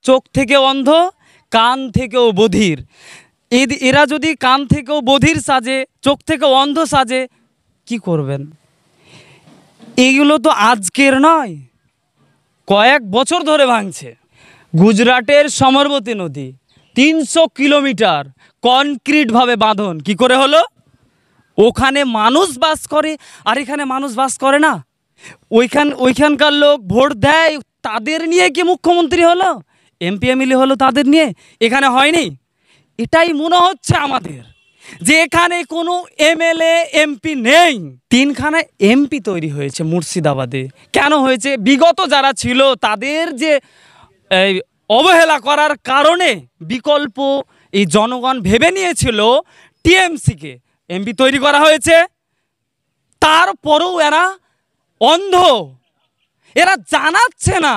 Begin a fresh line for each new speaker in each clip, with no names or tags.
চোখ থেকে অন্ধ, কান থেকেও বধির। এরা যদি কান থেকেও বধির সাজে, চোখ থেকেও অন্ধ সাজে, কি করবেন? এইগুলো তো আজকের নয়, কয়েক বছর ধরে ভাঙছে। গুজরাটের সবরমতী নদী 300 কিলোমিটার কনক্রিটভাবে বাঁধন, কি করে হলো? ওখানে মানুষ বাস করে আর এখানে মানুষ বাস করে না। ওইখানকার লোক ভোট দেয়, তাদের নিয়ে কি মুখ্যমন্ত্রী হলো? এমপি এমএলএ হলো তাদের নিয়ে, এখানে হয়নি। এটাই মনে হচ্ছে আমাদের যে এখানে কোনো এমএলএ এমপি নেই। 3খানা এমপি তৈরি হয়েছে মুর্শিদাবাদে। কেন হয়েছে? বিগত যারা ছিল তাদের যে অবহেলা করার কারণে বিকল্প এই জনগণ ভেবে নিয়েছিল টিএমসিকে এমপি তৈরি করা হয়েছে। তারপরেও এরা অন্ধ, এরা জানাচ্ছে না।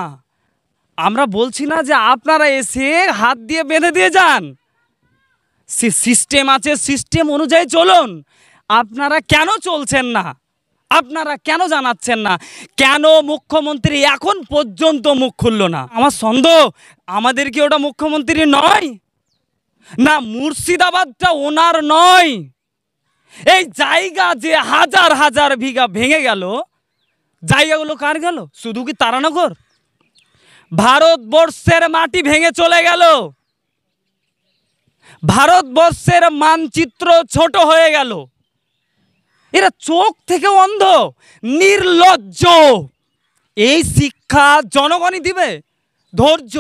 আমরা বলছি না যে আপনারা এসে হাত দিয়ে বেঁধে দিয়ে যান, সিস্টেম আছে, সিস্টেম অনুযায়ী চলুন। আপনারা কেন চলছেন না? আপনারা কেন জানাচ্ছেন না? কেন মুখ্যমন্ত্রী এখন পর্যন্ত মুখ খুলল না? আমার সন্দেহ, আমাদের কি ওটা মুখ্যমন্ত্রী নয়? না, মুর্শিদাবাদটা ওনার নয়। এই জায়গা যে হাজার হাজার বিঘা ভেঙে গেল, জায়গাগুলো কার গেল? শুধু কি তারানগর? ভারতবর্ষের মাটি ভেঙে চলে গেল, ভারতবর্ষের মানচিত্র ছোট হয়ে গেল। এরা চোখ থেকে অন্ধ, নির্লজ্জ। এই শিক্ষা জনগণই দিবে? ধৈর্য